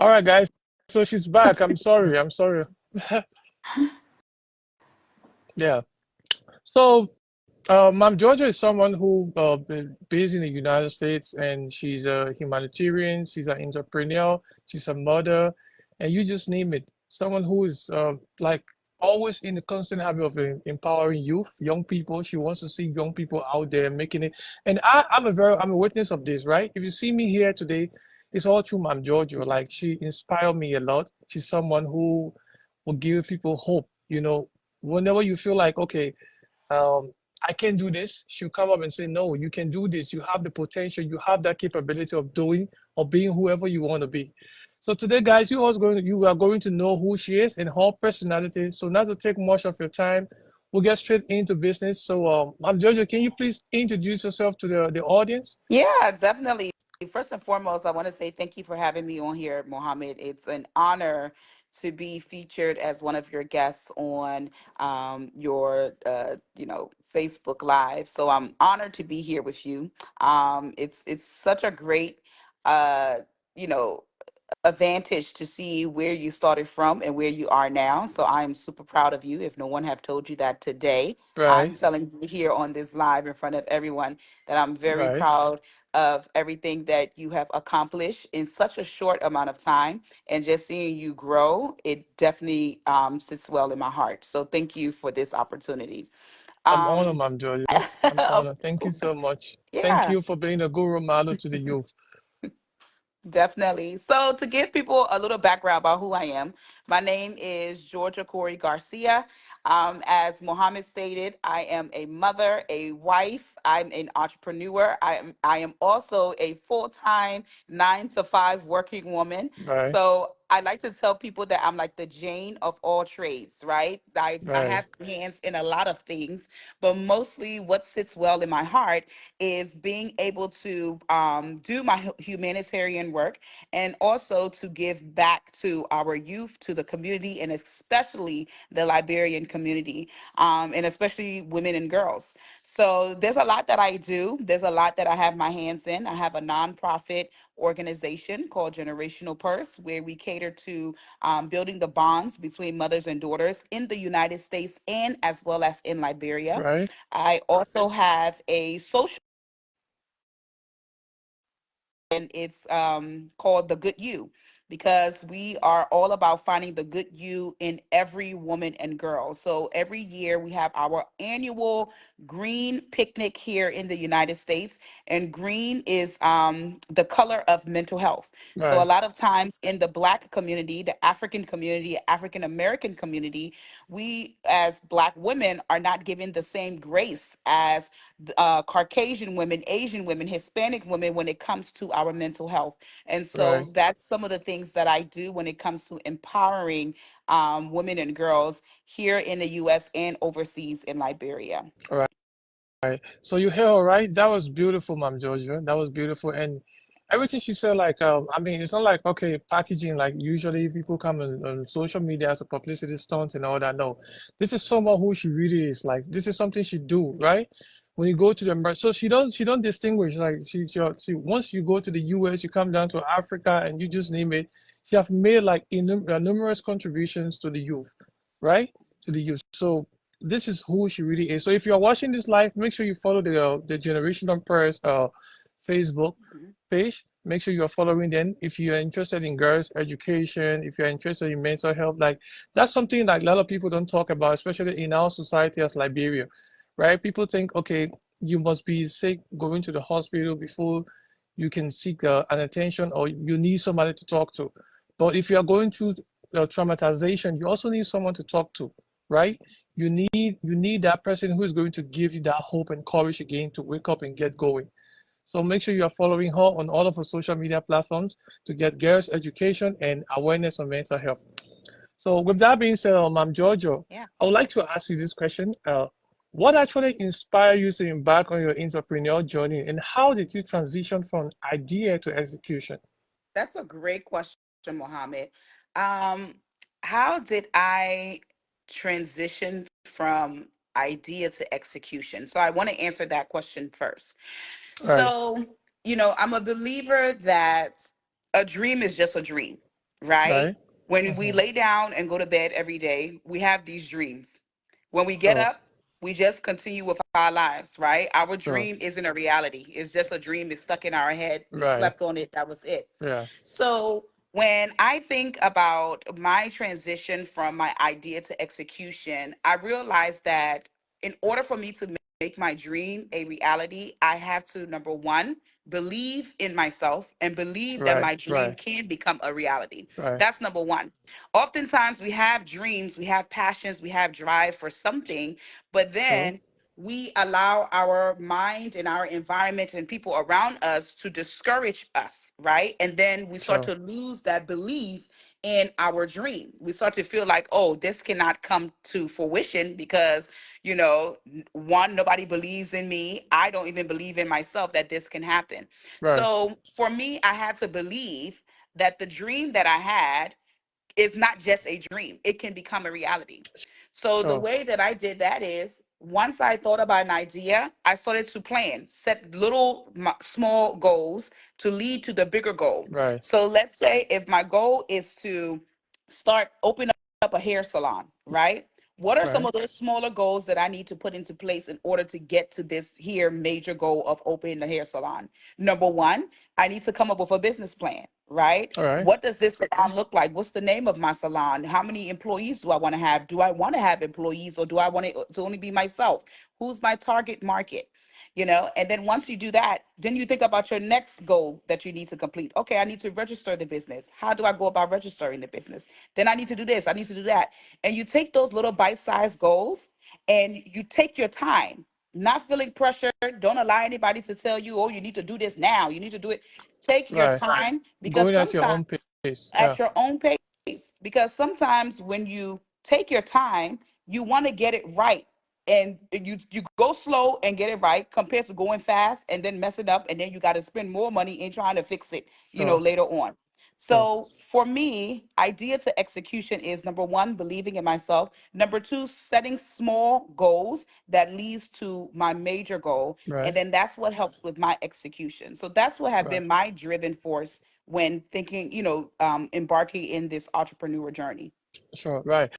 All right, guys. So she's back. I'm sorry. I'm sorry. Yeah. So, Ma'am Georgia is someone who based in the United States, and she's a humanitarian. She's an entrepreneur. She's a mother, and you just name it. Someone who is like always in the constant habit of empowering youth, young people. She wants to see young people out there making it. And I'm a witness of this, right? If you see me here today, it's all through Ma'am Georgia. Like she inspired me a lot. She's someone who will give people hope. Whenever you feel like, okay, um, I can do this, she'll come up and say, no, you can do this. You have the potential, you have that capability of doing or being whoever you want to be. So today, guys, you are going to know who she is and her personality. So not to take much of your time, we'll get straight into business. So Ma'am Jojo, can you please introduce yourself to the audience? Yeah, definitely. First and foremost, I want to say thank you for having me on here, Mohammed. It's an honor to be featured as one of your guests on your Facebook Live. So I'm honored to be here with you. It's such a great uh, you know advantage to see where you started from and where you are now. So I am super proud of you. If no one have told you that today, I'm Right, telling you here on this live in front of everyone that I'm very right. proud of everything that you have accomplished in such a short amount of time. And just seeing you grow, it definitely sits well in my heart. So thank you for this opportunity. I'm honored, Um, Ma'am Jojo. I'm of honored. Thank you so course. much. Thank Yeah. you for being a good role model to the youth. Definitely. So, to give people a little background about who I am, my name is Georgia Khoury Garcia. As Mohammed stated, I am a mother, a wife. I'm an entrepreneur. I am also a full-time 9 to 5 working woman. Right, So I like to tell people that I'm like the Jane of all trades, right? I right, have hands in a lot of things, but mostly what sits well in my heart is being able to do my humanitarian work and also to give back to our youth, to the community, and especially the Liberian community, and especially women and girls. So there's a lot that I do. There's a lot that I have my hands in. I have a nonprofit organization called Generational Purse, where we cater to building the bonds between mothers and daughters in the United States and as well as in Liberia. right. I also have a social, and it's called The Good You, because we are all about finding the good you in every woman and girl. So every year we have our annual green picnic here in the United States, and green is the color of mental health. So a Right. lot of times in the Black community, the African community, African American community, we as Black women are not given the same grace as Caucasian women, Asian women, Hispanic women when it comes to our mental health. And Right. so that's some of the things that I do when it comes to empowering women and girls here in the US and overseas in Liberia. Right. Right. So you hear all right? That was beautiful, Ma'am Georgia. That was beautiful. And everything she said, like, I mean, it's not like, okay, packaging, like usually people come on social media as a publicity stunt and all that. No, this is someone who she really is. Like, this is something she do, Yeah. right? When you go to the, so she don't distinguish. Like, she once you go to the US, you come down to Africa and you just name it. She have made like numerous contributions to the youth, right? To the youth. So this is who she really is. So if you're watching this live, make sure you follow the Generation on Prayers Facebook Mhm. page. Make sure you're following them. If you're interested in girls' education, if you're interested in mental health, like that's something like a lot of people don't talk about, especially in our society as Liberia, right? People think, okay, you must be sick, going to the hospital before you can seek an attention, or you need somebody to talk to. But if you're going through traumatization, you also need someone to talk to, right? You need that person who is going to give you that hope and courage again to wake up and get going. So make sure you are following her on all of her social media platforms to get girls' education and awareness on mental health. So with that being said, Ma'am Giorgio, Yeah, I would like to ask you this question. What actually inspired you to embark on your entrepreneurial journey, and how did you transition from idea to execution? that's a great question, Mohammed. Um, how did I transition from idea to execution? So I want to answer that question first. Right, So, I'm a believer that a dream is just a dream, right? Right. When we Mm-hmm. lay down and go to bed every day, we have these dreams. When we get Sure. up, we just continue with our lives, right? Our Sure. dream isn't a reality. It's just a dream. It's stuck in our head. We Right. slept on it. That was it. Yeah. So when I think about my transition from my idea to execution, I realized that in order for me to make my dream a reality, I have to, number one, believe in myself and believe that Right. my dream Right. can become a reality. Right. That's number one. Oftentimes we have dreams, we have passions, we have drive for something, but Sure. then we allow our mind and our environment and people around us to discourage us, right? And then we start Sure. to lose that belief in our dream. We start to feel like, oh, this cannot come to fruition because, one, nobody believes in me. I don't even believe in myself that this can happen. Right. So for me, I had to believe that the dream that I had is not just a dream, it can become a reality. So the Sure. way that I did that is once I thought about an idea, I started to plan, set little small goals to lead to the bigger goal. Right. So let's say if my goal is to start open up a hair salon, right? What are some Right. of those smaller goals that I need to put into place in order to get to this here major goal of opening a hair salon? Number one, I need to come up with a business plan, right? All right. What does this salon look like? What's the name of my salon? How many employees do I want to have? Do I want to have employees or do I want it to only be myself? Who's my target market? And then once you do that, then you think about your next goal that you need to complete. Okay, I need to register the business. How do I go about registering the business? Then I need to do this, I need to do that. And you take those little bite-sized goals and you take your time, not feeling pressure. Don't allow anybody to tell you, oh, you need to do this now, you need to do it. Take your Right. time, because Going at your sometimes own pace. Yeah. at your own pace, because sometimes when you take your time, you want to get it right, and you go slow and get it right compared to going fast and then mess it up, and then you got to spend more money in trying to fix it, Sure. later on. Sure. So for me, idea to execution is number one, believing in myself. Number two, setting small goals that leads to my major goal. And Right. then that's what helps with my execution. So that's what have Right. been my driven force when thinking, embarking in this entrepreneur journey. Sure. Right.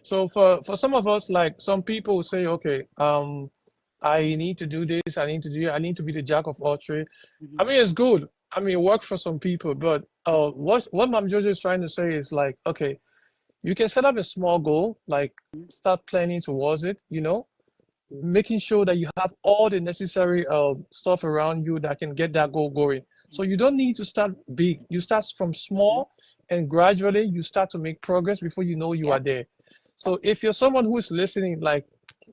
So for some of us, like some people say, okay, I need to do this, I need to be the jack of all trades. I Mhm. mean, it's good. I mean, it works for some people, but what Mom Jojo is trying to say is like, okay, you can set up a small goal, like start planning towards it, making sure that you have all the necessary stuff around you that can get that goal going. So you don't need to start big. You start from Mhm. small and gradually you start to make progress before you know you Yeah. are there. So if you're someone who is listening, like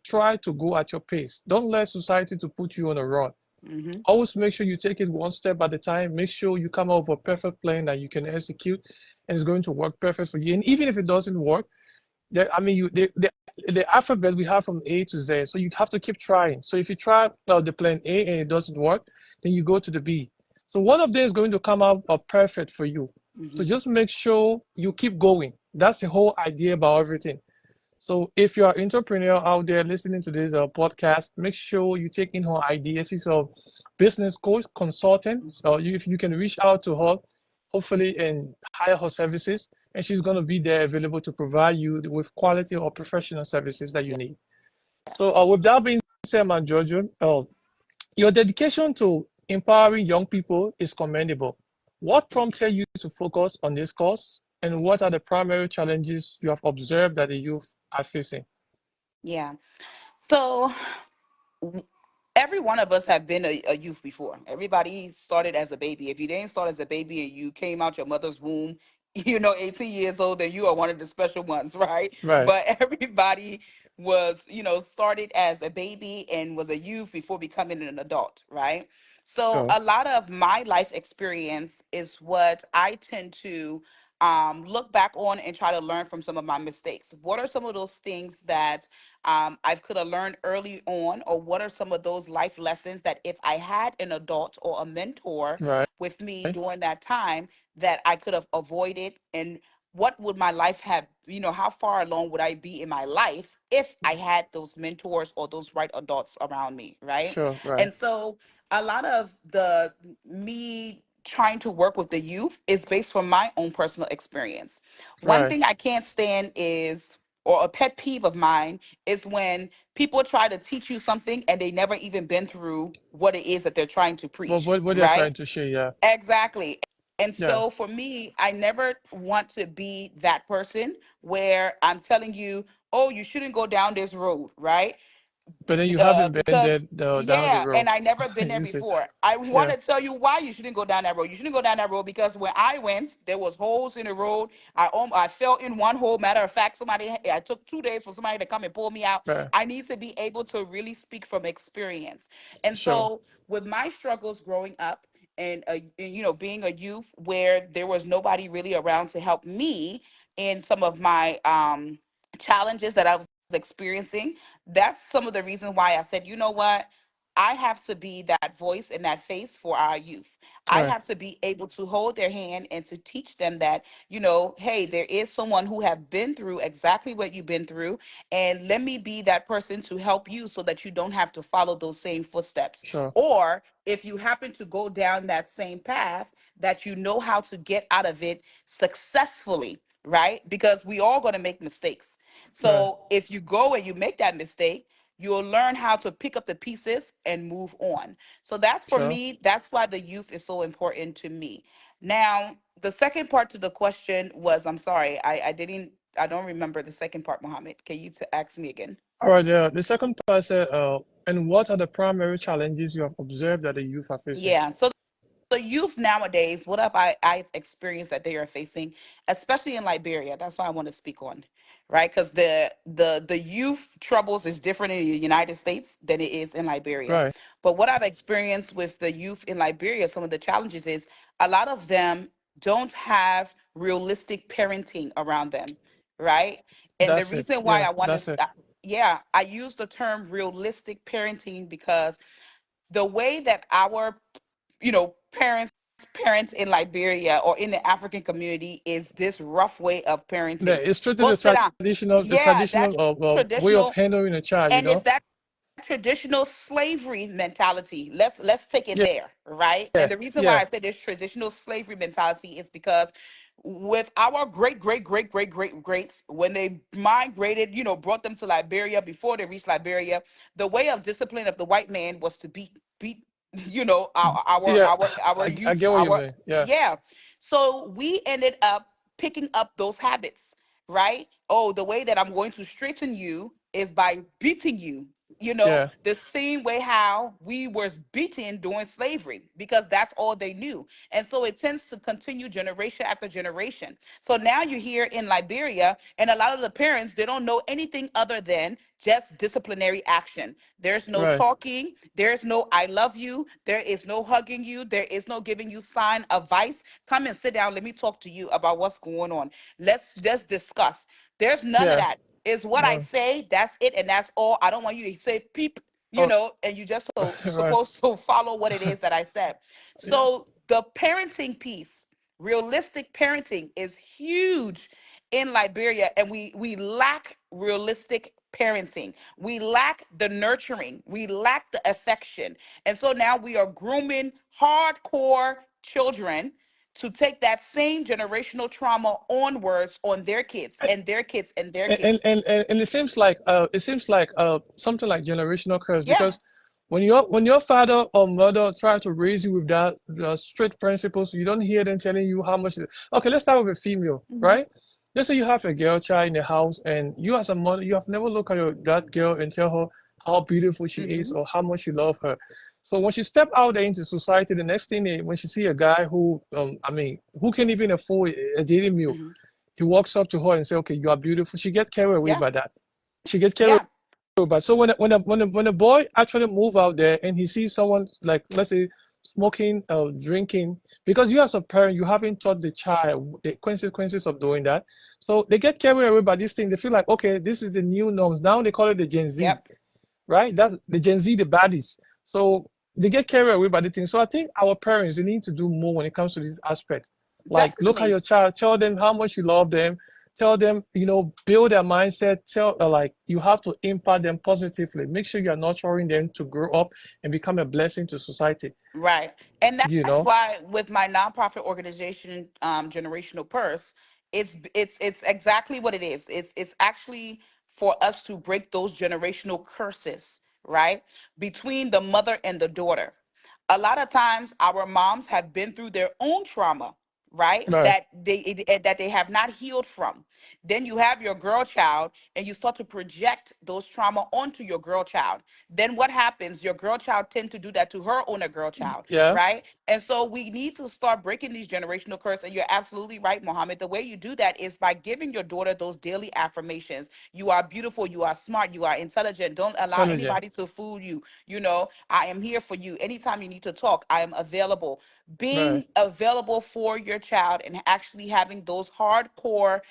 try to go at your pace. Don't let society to put you on a run. Hmm. Always make sure you take it one step at a time. Make sure you come up with a perfect plan that you can execute and it's going to work perfect for you. And even if it doesn't work, I mean, the alphabet we have from A to Z, so you have to keep trying. So if you try the plan A and it doesn't work, then you go to the B. So one of them is going to come out perfect for you. So Hmm. just make sure you keep going. That's the whole idea about everything. So if you are entrepreneur out there listening to this podcast, make sure you take in her ideas. She's a business coach, consultant. So if you can reach out to her, hopefully, and hire her services, and she's going to be there available to provide you with quality or professional services that you need. So Yes. with that being said, man, Giorgio, your dedication to empowering young people is commendable. What prompted you to focus on this course, and what are the primary challenges you have observed that the youth are facing? Yeah. So w- every one of us have been a youth before. Everybody started as a baby. If you didn't start as a baby and you came out your mother's womb, 18 years old, then you are one of the special ones, right? Right. But everybody was, started as a baby and was a youth before becoming an adult, right? So Sure. a lot of my life experience is what I tend to look back on and try to learn from some of my mistakes. What are some of those things that I could have learned early on, or what are some of those life lessons that if I had an adult or a mentor Right. with me during that time, that I could have avoided, and what would my life have, how far along would I be in my life if I had those mentors or those right adults around me, right? Sure. Right. And so a lot of the me trying to work with the youth is based from my own personal experience. One Right. thing I can't stand is, or a pet peeve of mine, is when people try to teach you something and they never even been through what it is that they're trying to But preach, what they're right? trying to share, yeah. Exactly. And Yeah. so for me, I never want to be that person where I'm telling you, oh, you shouldn't go down this road, right? But then you haven't been there Because down the yeah, road. and I never been there You see. before. I want Yeah. to tell you why you shouldn't go down that road. You shouldn't go down that road because when I went, there was holes in the road. I fell in one hole. Matter of fact, I took 2 days for somebody to come and pull me out. Right. I need to be able to really speak from experience. And Sure. so with my struggles growing up and being a youth where there was nobody really around to help me in some of my challenges that I was experiencing, that's some of the reasons why I said, you know what? I have to be that voice and that face for our youth. I Right. have to be able to hold their hand and to teach them that, hey, there is someone who have been through exactly what you've been through. And let me be that person to help you so that you don't have to follow those same footsteps. Sure. Or if you happen to go down that same path, that you know how to get out of it successfully, right? Because we all going to make mistakes. Right. So if you go and you make that mistake, you'll learn how to pick up the pieces and move on. So that's for Sure. me, that's why the youth is so important to me. Now, the second part to the question was, I'm sorry, I don't remember the second part, Mohammed. Can you ask me again? All right. The second part said, and what are the primary challenges you have observed that the youth are facing? Yeah. So the youth nowadays, what have I've experienced that they are facing, especially in Liberia. That's why I want to speak on, right? Because the youth troubles is different in the United States than it is in Liberia. Right. But what I've experienced with the youth in Liberia, some of the challenges is a lot of them don't have realistic parenting around them, right? And the That's it. reason why Yeah. I want to, That's it. yeah, I use the term realistic parenting because the way that our parents in Liberia or in the African community is this rough way of Yeah. parenting. It's strictly Go sit down. the Yeah, that traditional way of traditional, handling a child. You and it's know. that traditional slavery mentality. Let's take it Yeah. there, right? And Yeah. the reason why Yeah. I say this traditional slavery mentality is because with our greats, when they migrated, brought them to Liberia before they reached Liberia, the way of discipline of the white man was to beat, Yeah. our I youth, get what you our mean. Yeah. yeah. So we ended up picking up those habits, right? Oh, the way that I'm going to straighten you is by beating you. Yeah. The same way how we was beaten during slavery because that's all they knew. And so it tends to continue generation after generation. So now you're here in Liberia, and a lot of the parents, they don't know anything other than just disciplinary action. There's no Right. talking, there's no I love you, there is no hugging you, there is no giving you sign advice. Come and sit down, let me talk to you about what's going on. Let's just discuss. There's none of Yeah. that. Is what I No. say, that's it, and that's all. I don't want you to say peep, Oh. and you just so Right. supposed to follow what it is that I said. Yeah. So the parenting piece, realistic parenting, is huge in Liberia, and we lack realistic parenting. We lack the nurturing. We lack the affection, and so now we are grooming hardcore children to take that same generational trauma onwards on their kids and their kids and their kids. And it seems like something like generational curse Yeah. because when your father or mother try to raise you with that strict principles, you don't hear them telling you how much. Okay, let's start with a female, Hmm. right? Let's say you have a girl child in the house, and you as a mother, you have never looked at that girl and tell her how beautiful she is Hmm. or how much you love her. So when she step out there into society, the next thing when she see a guy who, I mean, who can even afford a daily meal, Hmm. he walks up to her and say, "Okay, you are beautiful." She get carried away Yeah. by that. She get carried Yeah. away by. So when a boy actually move out there and he sees someone like let's say smoking, drinking, because you as a parent you haven't taught the child the consequences of doing that, so they get carried away by this thing. They feel like okay, this is the new norms. Now they call it the Gen Z, Yep. right? That's the Gen Z, the baddies. So they get carried away by the thing. So I think our parents they need to do more when it comes to this aspect. Like look at Definitely. your child, tell them how much you love them, tell them, build their mindset, tell like you have to impact them positively. Make sure you're nurturing them to grow up and become a blessing to society, Right. And you that's know? why with my nonprofit organization, Generational Purse, it's exactly what it is. It's actually for us to break those generational curses, right? Between the mother and the daughter. A lot of times our moms have been through their own trauma, right? Right. That they have not healed from. Then you have your girl child and you start to project those trauma onto your girl child. Then what happens? Your girl child tend to do that to her own girl child, Yeah, right? And so we need to start breaking these generational curses. And you're absolutely right, Mohammed. The way you do that is by giving your daughter those daily affirmations. You are beautiful, you are smart, you are intelligent. Don't allow intelligent. anybody to fool you. I am here for you. Anytime you need to talk, I am available. Right. Being available for your child and actually having those hardcore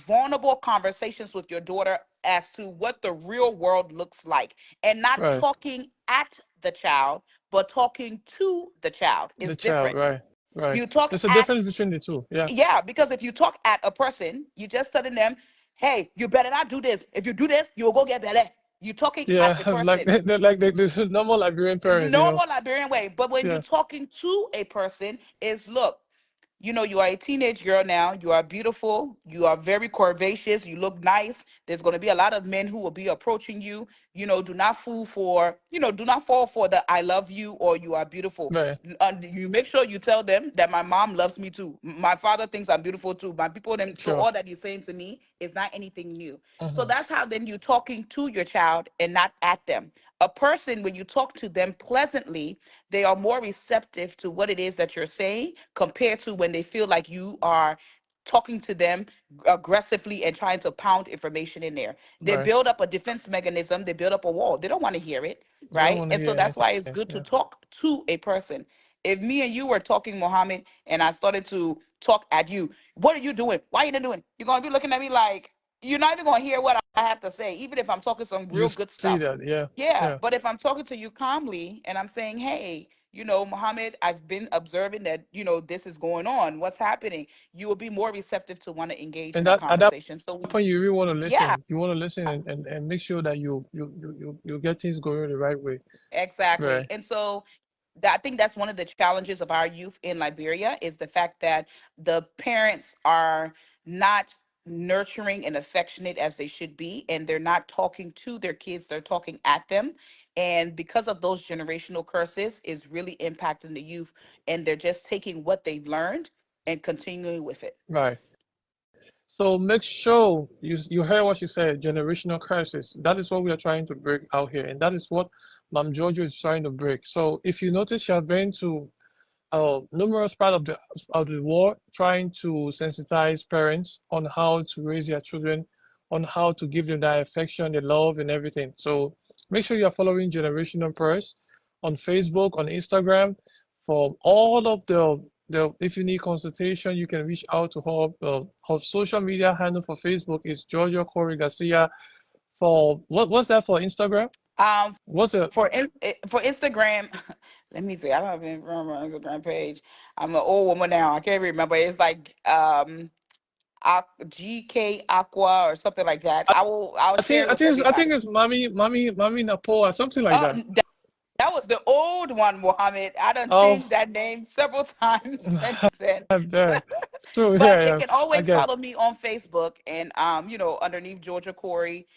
vulnerable conversations with your daughter as to what the real world looks like, and not Right. talking at the child but talking to the child The is child, different. right. Right. You talk There's a at difference between the two. Yeah. Yeah, because if you talk at a person, you just telling them, hey, you better not do this. If you do this, you'll go get better. You're talking at Yeah, the like person, the normal Liberian the parents, normal Liberian way. But when you're Yeah. talking to a person, is look, you are a teenage girl now. You are beautiful. You are very curvaceous. You look nice. There's going to be a lot of men who will be approaching you. Do not fall for the I love you or you are beautiful. Right. You make sure you tell them that my mom loves me too. My father thinks I'm beautiful too. My people, them, so Sure. all that he's saying to me is not anything new. So Hmm. that's how then you're talking to your child and not at them. A person, when you talk to them pleasantly, they are more receptive to what it is that you're saying compared to when they feel like you are talking to them aggressively and trying to pound information in there. They Right. build up a defense mechanism, they build up a wall. They don't want to hear it, They don't right? want to And so hear that's anything. why it's good to Yeah. talk to a person. If me and you were talking, Mohammed, and I started to talk at you, what are you doing? Why are you not doing? You're going to be looking at me like, you're not even going to hear what I have to say, even if I'm talking some You real good see stuff. that. Yeah. Yeah, Yeah. but if I'm talking to you calmly and I'm saying, hey, Mohammed, I've been observing that, this is going on. What's happening? You will be more receptive to want to engage And in a that at that conversation. So point, you really want to yeah, listen. You want to listen and make sure that you get things going the right way. exactly. Right. And so I think that's one of the challenges of our youth in Liberia is the fact that the parents are not nurturing and affectionate as they should be, and they're not talking to their kids, they're talking at them. And because of those generational curses is really impacting the youth, and they're just taking what they've learned and continuing with it. Right. So make sure you heard what you said, generational curses. That is what we are trying to break out here, and that is what Mom Giorgio is trying to break. So if you notice, you have been to numerous part of the world trying to sensitize parents on how to raise their children, on how to give them that affection, the love, and everything. So make sure you are following Generational Purse on Facebook, on Instagram. For all of the if you need consultation, you can reach out to her. Her social media handle for Facebook is Georgia Khoury Garcia. For what's that for Instagram? Um, What's the for Instagram, let me see. I don't have any from my Instagram page. I'm an old woman now. I can't remember. It's like GK Aqua or something like that. I'll I share think it I with think I think everybody. it's mommy Napoa, something like that. That was the old one, Mohammed. I done Oh, changed that name several times since then. there. True, But yeah, they yeah. can I always get follow me on Facebook and underneath Georgia Corey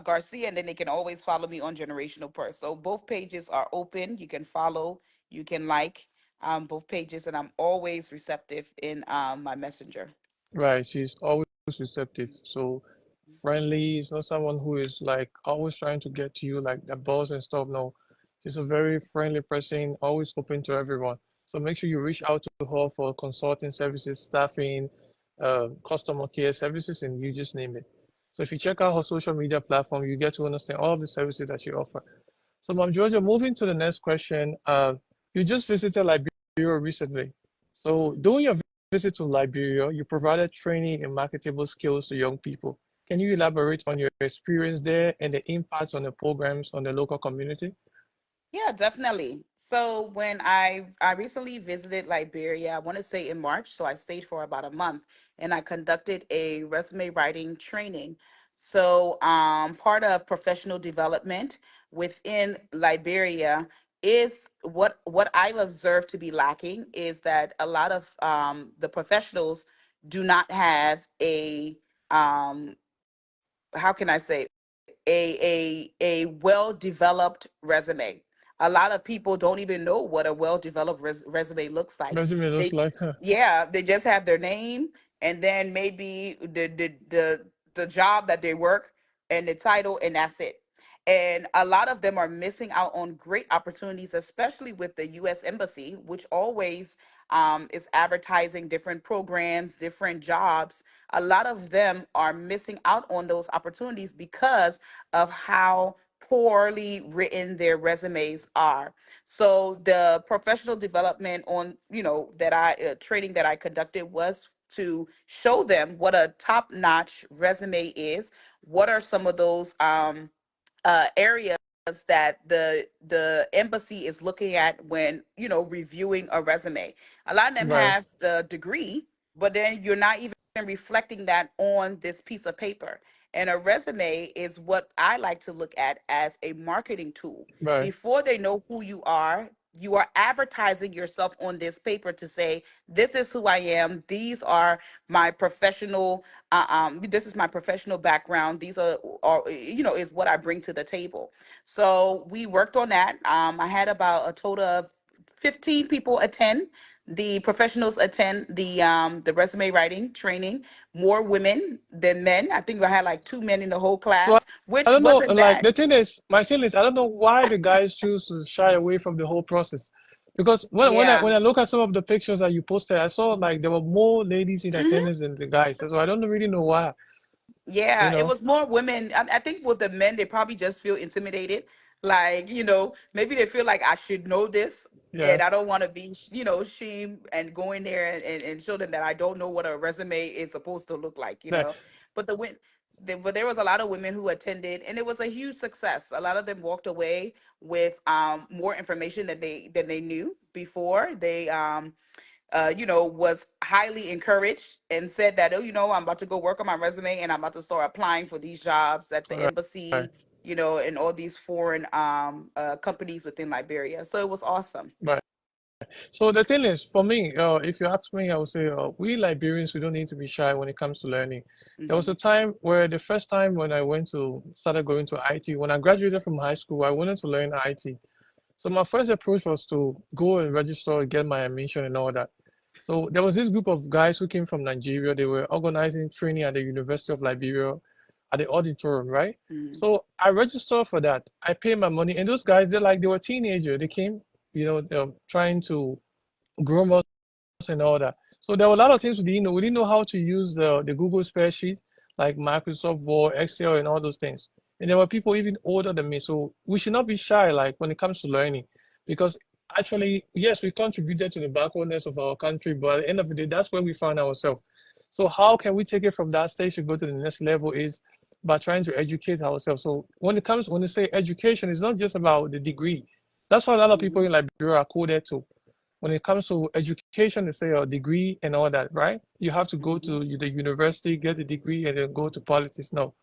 Garcia, and then they can always follow me on Generational Purse. So both pages are open. You can follow, you can like both pages, and I'm always receptive in my messenger. right. She's always receptive. So friendly. It's not someone who is like always trying to get to you like the boss and stuff. No, she's a very friendly person, always open to everyone. So make sure you reach out to her for consulting services, staffing, customer care services, and you just name it. So if you check out her social media platform, you get to understand all of the services that she offers. So, Mom Georgia, moving to the next question. You just visited Liberia recently. So, during your visit to Liberia, you provided training and marketable skills to young people. Can you elaborate on your experience there and the impacts on the programs on the local community? Yeah, definitely. So when I recently visited Liberia, I want to say in March, so I stayed for about a month and I conducted a resume writing training. So part of professional development within Liberia is what I've observed to be lacking is that a lot of the professionals do not have a um how can I say a well developed resume. A lot of people don't even know what a well developed resume looks like. Resume looks They like, huh? yeah, they just have their name and then maybe the job that they work and the title, and that's it. And a lot of them are missing out on great opportunities, especially with the U.S. Embassy, which always is advertising different programs, different jobs. A lot of them are missing out on those opportunities because of how poorly written their resumes are. So the professional development on, that I training that I conducted was to show them what a top-notch resume is. What are some of those areas that the embassy is looking at when reviewing a resume. A lot of them Right, have the degree, but then you're not even reflecting that on this piece of paper. And a resume is what I like to look at as a marketing tool. right, Before they know who you are advertising yourself on this paper to say, this is who I am. These are my professional this is my professional background. These are is what I bring to the table. So we worked on that. I had about a total of 15 people attend. The professionals attend the resume writing training. More women than men. I think I had like two men in the whole so class, I which don't know, wasn't like bad. the thing is, my thing is, I don't know why the guys choose to shy away from the whole process. Because Yeah. when I look at some of the pictures that you posted, I saw like there were more ladies in Mhm. attendance than the guys. So I don't really know why, you Yeah, it know. was more women. I think with the men, they probably just feel intimidated. Like, maybe they feel like I should know this Yeah, and I don't want to be, shamed and go in there and show them that I don't know what a resume is supposed to look like. like, But but there was a lot of women who attended and it was a huge success. A lot of them walked away with more information than they knew before. They was highly encouraged and said that, oh, I'm about to go work on my resume and I'm about to start applying for these jobs at the right, embassy, and all these foreign companies within Liberia. So it was awesome. right. So the thing is, for me, if you ask me, I would say we Liberians, we don't need to be shy when it comes to learning. There was Hmm. a time where the first time when I started going to IT, when I graduated from high school, I wanted to learn IT. So my first approach was to go and register, get my admission and all that. So there was this group of guys who came from Nigeria. They were organizing training at the University of Liberia at the auditorium, right? Hmm. So I registered for that. I paid my money, and those guys, they were teenagers. They came, trying to groom us and all that. So there were a lot of things we didn't know. We didn't know how to use the Google spreadsheet, like Microsoft Word, Excel, and all those things. And there were people even older than me. So we should not be shy, like when it comes to learning, because actually, yes, we contributed to the backwardness of our country, but at the end of the day, that's where we found ourselves. So how can we take it from that stage to go to the next level is by trying to educate ourselves. So when you say education, it's not just about the degree. That's why a lot of people Hmm. in Liberia are coded to when it comes to education, they say a degree and all that, right? You have to go Hmm. to the university, get a degree, and then go to politics. No,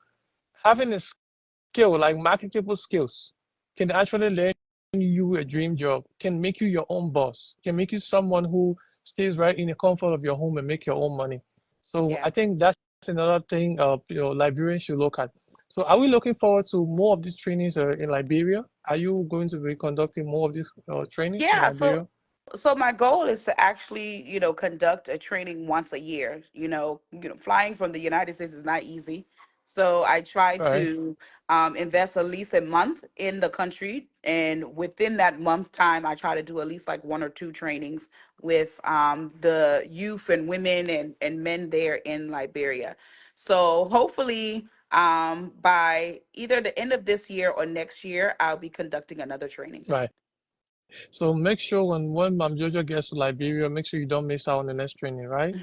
having a skill like marketable skills can actually learn you a dream job, can make you your own boss, can make you someone who stays right in the comfort of your home and make your own money. So Yeah. I think that's another thing Liberians should look at. So are we looking forward to more of these trainings in Liberia? Are you going to be conducting more of these trainings in Yeah. So Liberia? so my goal is to actually, conduct a training once a year. Flying from the United States is not easy. So I try Right. to invest at least a month in the country, and within that month time, I try to do at least like one or two trainings with the youth and women and men there in Liberia. So hopefully, by either the end of this year or next year, I'll be conducting another training. Right. So make sure when Mom Jojo gets to Liberia, make sure you don't miss out on the next training, right?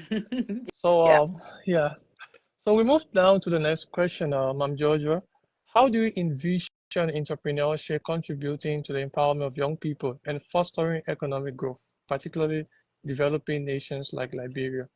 So Yes. yeah. So we move down to the next question, Mom Jojo. How do you envision and entrepreneurship contributing to the empowerment of young people and fostering economic growth, particularly developing nations like Liberia.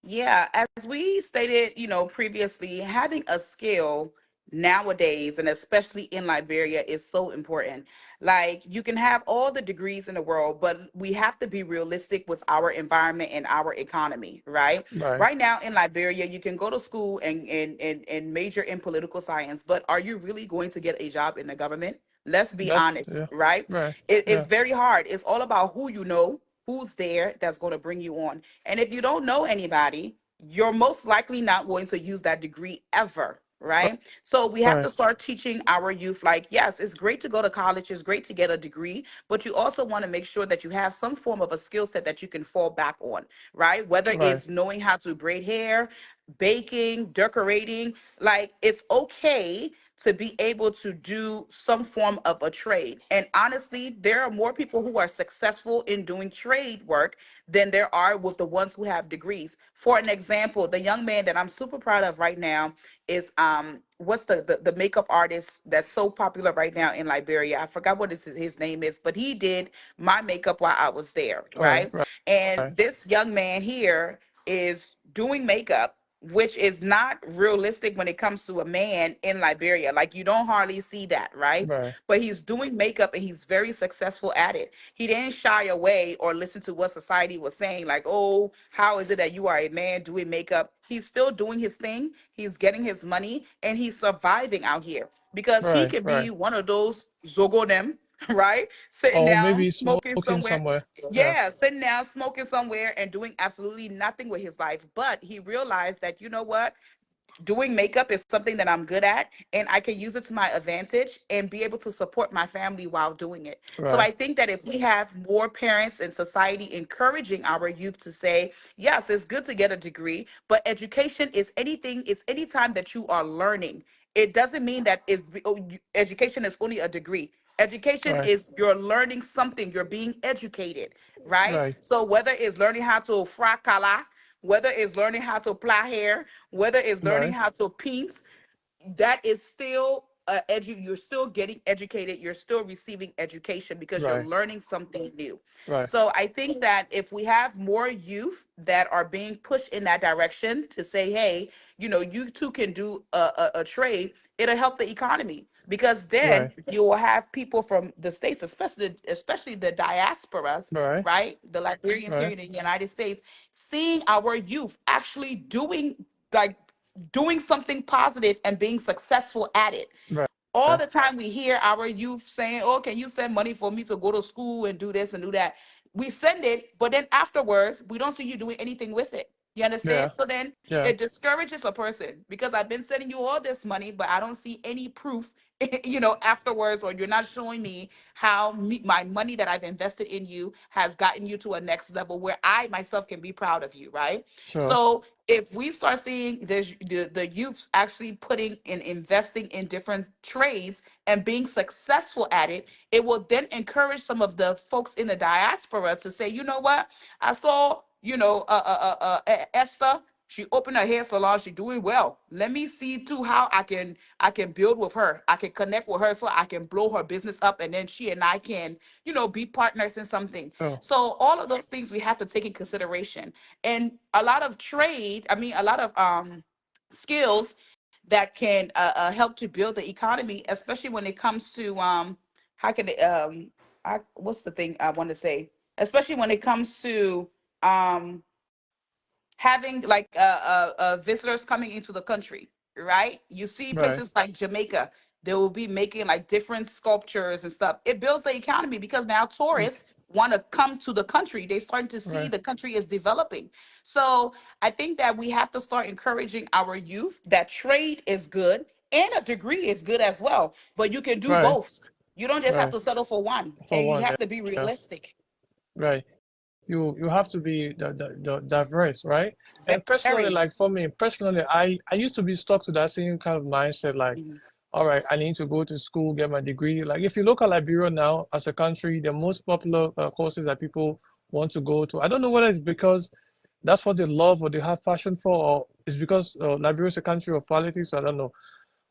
Yeah, as we stated, previously, having a skill nowadays, and especially in Liberia, is so important. Like, you can have all the degrees in the world, but we have to be realistic with our environment and our economy, right? Right. Right now in Liberia, you can go to school and major in political science, but are you really going to get a job in the government? Let's be That's honest, yeah. right? Right. It's Yeah. very hard. It's all about who you know, who's there that's going to bring you on. And if you don't know anybody, you're most likely not going to use that degree ever. Right. So we have to Right. start teaching our youth, like, yes, it's great to go to college, it's great to get a degree, but you also want to make sure that you have some form of a skill set that you can fall back on, right? Whether Right. it's knowing how to braid hair, baking, decorating, like, it's okay to be able to do some form of a trade. And honestly, there are more people who are successful in doing trade work than there are with the ones who have degrees. For an example, the young man that I'm super proud of right now is what's the makeup artist that's so popular right now in Liberia. I forgot what his name is, but he did my makeup while I was there, Right. right? Right. And Right. this young man here is doing makeup, which is not realistic when it comes to a man in Liberia. Like, you don't hardly see that, right? Right. But he's doing makeup and he's very successful at it. He didn't shy away or listen to what society was saying, like, oh, how is it that you are a man doing makeup? He's still doing his thing, he's getting his money, and he's surviving out here because he Right. could be Right. one of those zogo them, right? Sitting Or down, maybe smoking smoking somewhere. somewhere. Yeah. Yeah, sitting down, smoking somewhere, and doing absolutely nothing with his life. But he realized that, you know what? Doing makeup is something that I'm good at, and I can use it to my advantage and be able to support my family while doing it. So Right. I think that if we have more parents in society encouraging our youth to say, yes, it's good to get a degree, but education is anything, it's any time that you are learning. It doesn't mean that education is only a degree. Education Right. is you're learning something, you're being educated, right? Right. So whether it's learning how to fry kala, whether it's learning how to apply hair, whether it's learning Right. how to piece, that is still you're still getting educated, you're still receiving education because you're Right. learning something new. Right. So I think that if we have more youth that are being pushed in that direction to say, hey, you too can do a trade, it'll help the economy, because then Right. you will have people from the states, especially the diasporas, Right. right, the Liberians here Right. in the United States, seeing our youth actually doing, like, doing something positive and being successful at it. Right. All the time we hear our youth saying, oh, can you send money for me to go to school and do this and do that? We send it, but then afterwards we don't see you doing anything with it. You understand? Yeah. So then Yeah. it discourages a person, because I've been sending you all this money, but I don't see any proof afterwards, or you're not showing me how my money that I've invested in you has gotten you to a next level where I myself can be proud of you, right? Sure. So if we start seeing the youth actually putting and investing in different trades and being successful at it, it will then encourage some of the folks in the diaspora to say, you know what, I saw, Esther, she opened her hair salon, she doing well, let me see too how I can build with her, I can connect with her so I can blow her business up, and then she and I can, be partners in something. Oh. So all of those things we have to take in consideration. And a lot of trade, I mean, a lot of skills that can help to build the economy, especially when it comes to how can it what's the thing I want to say, especially when it comes to um having, like, visitors coming into the country, right? You see Right. places like Jamaica, they will be making like different sculptures and stuff. It builds the economy because now Mm. tourists want to come to the country. They're starting to see Right. the country is developing. So I think that we have to start encouraging our youth that trade is good and a degree is good as well. But you can do Right. both. You don't just have Right. to settle for one, For and you one. have Yeah. to be Yeah. realistic. Right. You have to be the diverse, right? And personally, Very. like for me, personally, I used to be stuck to that same kind of mindset, like, Mhm. all right, I need to go to school, get my degree. Like if you look at Liberia now as a country, the most popular courses that people want to go to, I don't know whether it's because that's what they love or they have passion for, or it's because Liberia is a country of politics. I don't know.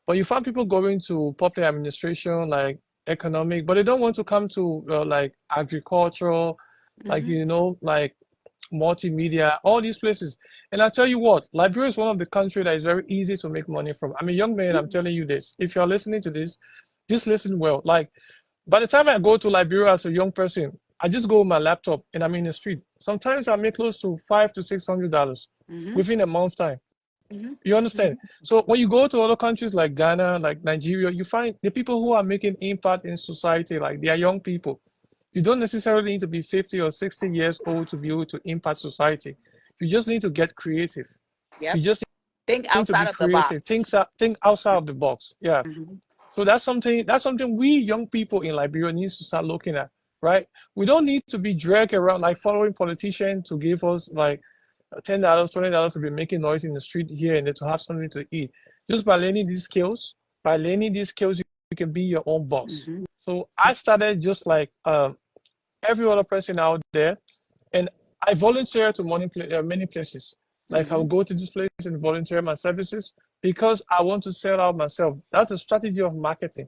But you find people going to public administration, like economic, but they don't want to come to like agricultural, like Mm-hmm. like multimedia, all these places. And I tell you what, Liberia is one of the countries that is very easy to make money from. I'm a young man, I'm telling you this. If you're listening to this, just listen well. Like by the time I go to Liberia as a young person, I just go with my laptop and I'm in the street. Sometimes I make close to $500 to $600 Mm-hmm. within a month time. Mm-hmm. You understand? So when you go to other countries like Ghana, like Nigeria, you find the people who are making impact in society, like they are young people. You don't necessarily need to be 50 or 60 years old to be able to impact society. You just need to get creative. Yep. You just Think need to outside be of the creative. box. Think outside of the box. Yeah. Mm-hmm. So that's something we young people in Liberia needs to start looking at, right? We don't need to be dragged around like following politicians to give us like $10, $20 to be making noise in the street here and there to have something to eat. Just by learning these skills, you can be your own boss. Mm-hmm. So I started just like every other person out there, and I volunteer to many places. Like I Mm-hmm. will go to this place and volunteer my services because I want to sell out myself. That's a strategy of marketing.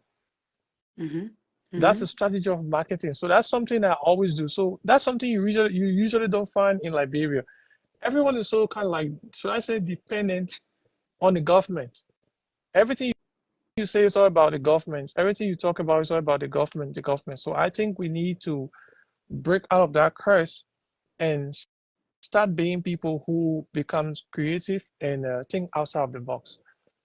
Mm-hmm. That's Mm-hmm. a strategy of marketing. So that's something I always do. So that's something you usually don't find in Liberia. Everyone is so kind of like, should I say, dependent on the government. Everything you say is all about the government. Everything you talk about is all about the government, the government. So I think we need to break out of that curse and start being people who becomes creative and think outside of the box.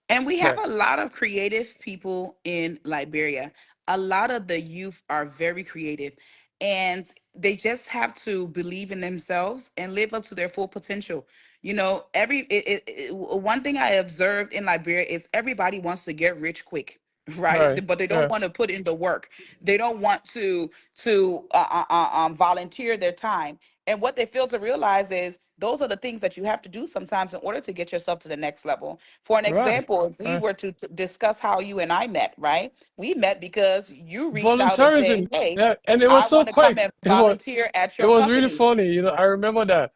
And we have Yeah, a lot of creative people in Liberia. A lot of the youth are very creative, and they just have to believe in themselves and live up to their full potential. One thing I observed in Liberia is everybody wants to get rich quick, right? right. But they don't Yeah, want to put in the work. They don't want to volunteer their time. And what they fail to realize is those are the things that you have to do sometimes in order to get yourself to the next level. For an right. example, if we Right. were to discuss how you and I met, right? We met because you reached out and said, Volunteerism. "Hey, Yeah, and it I was so want to come quick. and It was volunteer at it your was really company." funny. I remember that.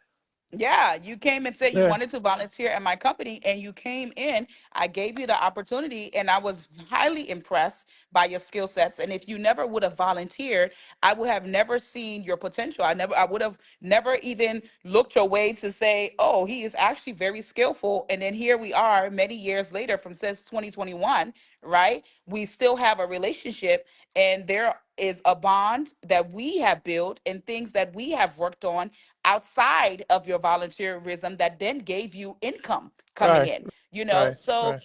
Yeah, you came and said you Yeah, wanted to volunteer at my company, and you came in. I gave you the opportunity, and I was highly impressed by your skill sets. And if you never would have volunteered, I would have never seen your potential. I would have never even looked your way to say, "Oh, he is actually very skillful." And then here we are, many years later, from since 2021, right? We still have a relationship, and there is a bond that we have built and things that we have worked on outside of your volunteerism that then gave you income coming right, in. right, So right,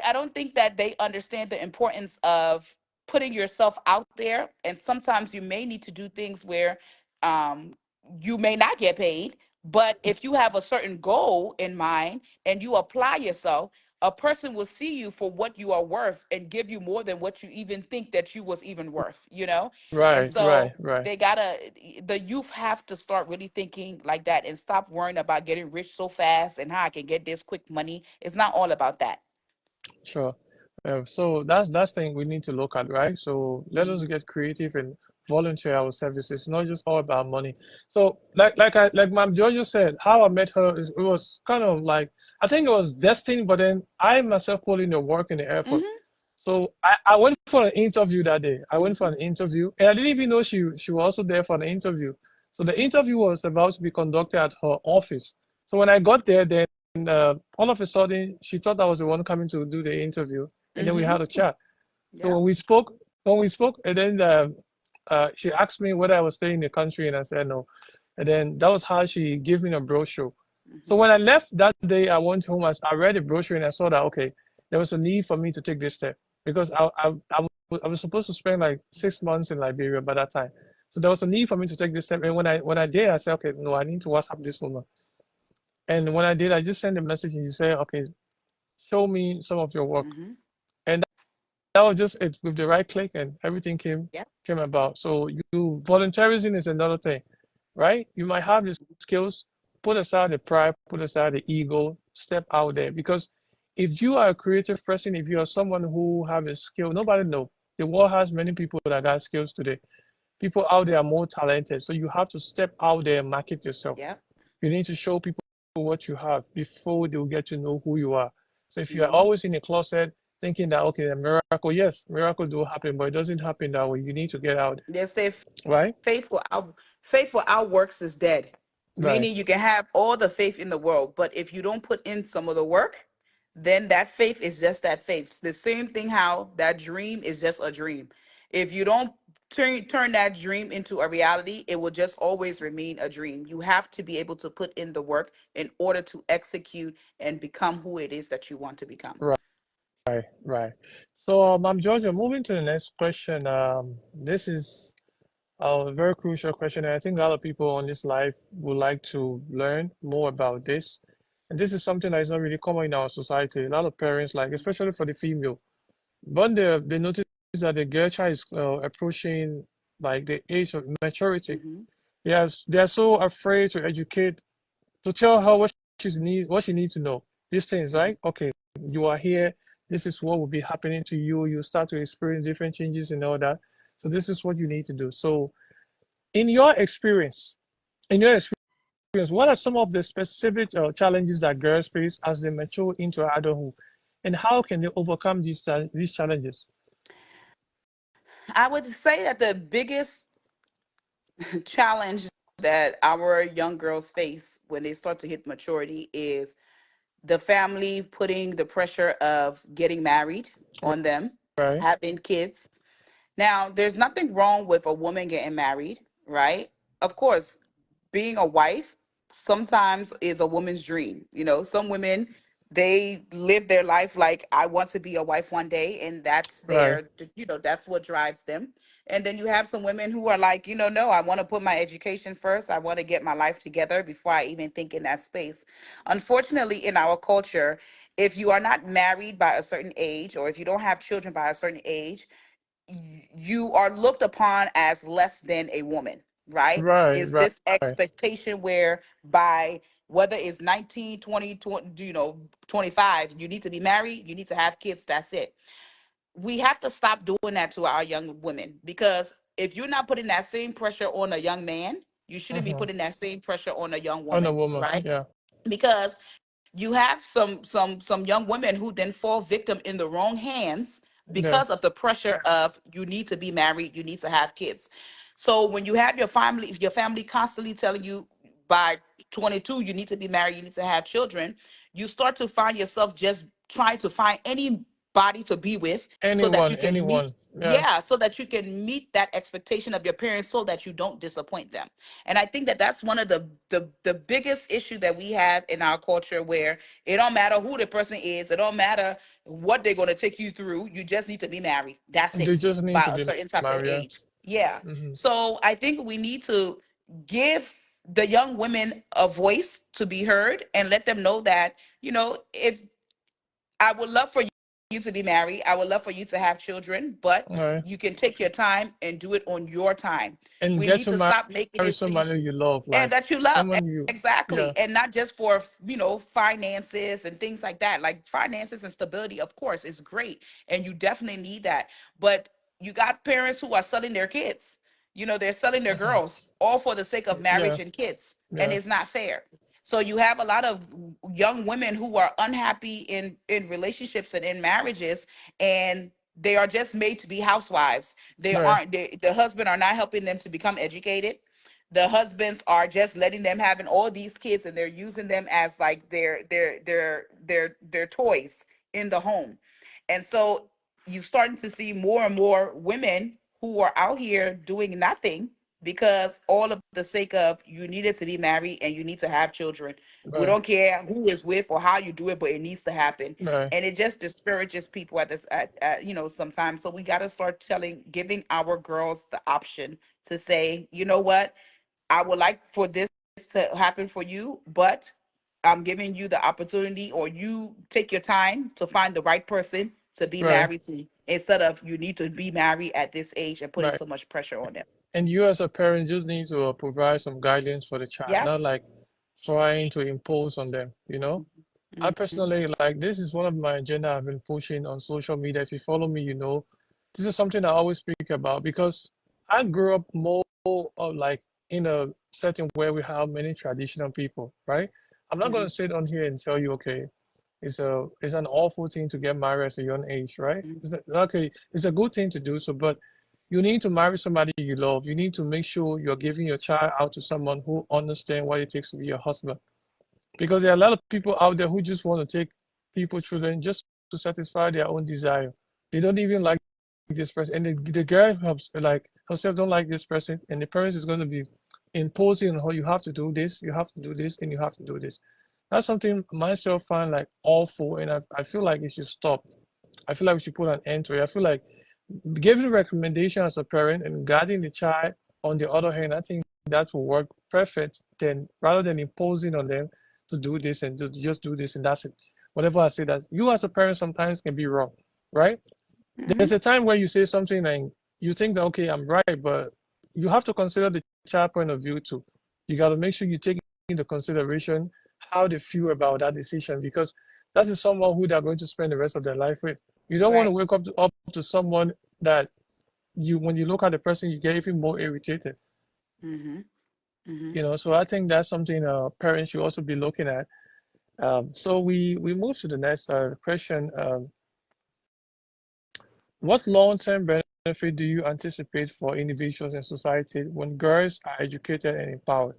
I don't think that they understand the importance of putting yourself out there. And sometimes you may need to do things where um, you may not get paid. But if you have a certain goal in mind and you apply yourself, a person will see you for what you are worth and give you more than what you even think that you was even worth. And right, right, so right. the youth have to start really thinking like that and stop worrying about getting rich so fast and how I can get this quick money. It's not all about that. Sure. So that's thing we need to look at, right? So let us Mhm. get creative and volunteer our services. It's not just all about money. So like Ma'am Georgia said, how I met her it was kind of like I think it was destined, but then I myself put in the work in the effort. Mhm. So I went for an interview that day. I went for Mhm. an interview, and I didn't even know she was also there for the interview. So the interview was about to be conducted at her office. So when I got there, then all of a sudden she thought I was the one coming to do the interview, and then we had Mhm. a chat. So Yeah. when we spoke, and then she asked me whether I was staying in the country, and I said no. And then that was how she gave me a brochure. So Mhm. when I left that day, I went home. I read the brochure and I saw that okay, there was a need for me to take this step because I was supposed to spend like 6 months in Liberia by that time. So there was a need for me to take this step. And when I did, I said, okay, no, I need to WhatsApp this woman. And when I did, I just sent a message and you say, okay, show me some of your work. Mhm. And that was just it with the right click and everything Yeah. came about. So volunteerism is another thing, right? You might have the skills, put aside the pride, put aside the ego, step out there. Because if you are a creative person, if you are someone who have a skill, nobody know. The world has many people that got skills today. People out there are more talented. So you have to step out there and market yourself. Yeah. You need to show people what you have before they'll get to know who you are. So if you are Mhm. always in a closet, thinking that okay, a miracle, yes, miracle do happen, but it doesn't happen that way. You need to get out, They say right? faith without works is dead. Right, Meaning you can have all the faith in the world, but if you don't put in some of the work, then that faith is just that faith. It's the same thing how that dream is just a dream. If you don't turn that dream into a reality, it will just always remain a dream. You have to be able to put in the work in order to execute and become who it is that you want to become. right, right. So, Ma'am Georgia, moving to the next question. This is a very crucial question, and I think a lot of people on this live would like to learn more about this. And this is something that is not really common in our society. A lot of parents, like especially for the female, when they notice that the girl child is approaching like the age of maturity, Mhm. they are so afraid to educate, to tell her what she needs to know. These things, Mhm. right? Okay, you are here. This is what will be happening to you. You start to experience different changes and all that. So this is what you need to do. So in your experience, in your experience, what are some of the specific challenges that girls face as they mature into adulthood, and how can they overcome these challenges? I would say that the biggest challenge that our young girls face when they start to hit maturity is the family putting the pressure of getting married on them, Right, having kids. Now, there's nothing wrong with a woman getting married, right? Of course, being a wife sometimes is a woman's dream. You know, some women, they live their life like, I want to be a wife one day, and that's right. their, that's what drives them. And then you have some women who are like, no, I want to put my education first. I want to get my life together before I even think in that space. Unfortunately, in our culture, if you are not married by a certain age, or if you don't have children by a certain age, you are looked upon as less than a woman, right? Right, Is right, this expectation where by whether it's 19, 20, 20, 25, you need to be married, you need to have kids, that's it. We have to stop doing that to our young women, because if you're not putting that same pressure on a young man, you shouldn't be mm-hmm. putting that same pressure on a young On a woman, woman, right? yeah, Because you have some young women who then fall victim in the wrong hands because yes. of the pressure of, you need to be married, you need to have kids. So when you have your family constantly telling you by 22 you need to be married, you need to have children, you start to find yourself just trying to find anybody to be with so that you can meet, Anyone, yeah, yeah, so that you can meet that expectation of your parents so that you don't disappoint them. And I think that that's one of the biggest issue that we have in our culture, where it don't matter who the person is, it don't matter what they're going to take you through, you just need to be married, that's they it, just need by to a be certain type of married, yeah. age. Yeah. Mm-hmm. So I think we need to give the young women a voice to be heard, and let them know that, if I would love for you to be married. I would love for you to have children, but All right. you can take your time and do it on your time. And We get need to to stop making marry it seem, somebody you love, and like that you love. someone you, yeah, Exactly. And not just for, finances and things like that. Like finances and stability, of course, is great. And you definitely need that. But you got parents who are selling their kids. They're selling their mm-hmm. girls all for the sake of Yeah, marriage and kids. And yeah, it's not fair. So you have a lot of young women who are unhappy in relationships and in marriages, and they are just made to be housewives. right, The husband are not helping them to become educated. The husbands are just letting them having all these kids, and they're using them as like their toys in the home. And so you're starting to see more and more women who are out here doing nothing, because all of the sake of, you needed to be married and you need to have children. We right, don't care who is with or how you do it, but it needs to happen. right, And it just discourages people sometimes. So we got to start giving our girls the option to say, you know what, I would like for this to happen for you, but I'm giving you the opportunity, or you take your time to find the right person to be right, married to, instead of, you need to be married at this age and putting right. so much pressure on them. And you as a parent just need to provide some guidance for the child, not Yes. like trying to impose on them, you know? I Mhm. personally, like, this is one of my agenda I've been pushing on social media. If you follow me, this is something I always speak about because I grew up more of like in a setting where we have many traditional people, right? I'm not going to Mhm. sit on here and tell you, okay, it's an awful thing to get married at a young age, right? Mhm. Okay, it's a good thing to do so, but you need to marry somebody you love. You need to make sure you're giving your child out to someone who understands what it takes to be your husband. Because there are a lot of people out there who just want to take people, children, just to satisfy their own desire. They don't even like this person, and the girl helps like herself don't like this person, and the parents is going to be imposing on her. You have to do this, you have to do this, and you have to do this. That's something myself find like awful, and I feel like it should stop. I feel like we should put an end to it. I feel like giving recommendation as a parent and guiding the child, on the other hand, I think that will work perfect then rather than imposing on them to do this and to just do this and that's it. Whatever I say that you as a parent sometimes can be wrong, right? There's Mhm. a time where you say something and you think that okay, I'm right, but you have to consider the child point of view too. You got to make sure you take into consideration how they feel about that decision because that is someone who they're going to spend the rest of their life with. You don't want to Right. wake up to someone that you when you look at the person you get even more irritated. Mhm. Mhm. So I think that's something parents should also be looking at. So we move to the next question. What long-term benefit do you anticipate for individuals and society when girls are educated and empowered?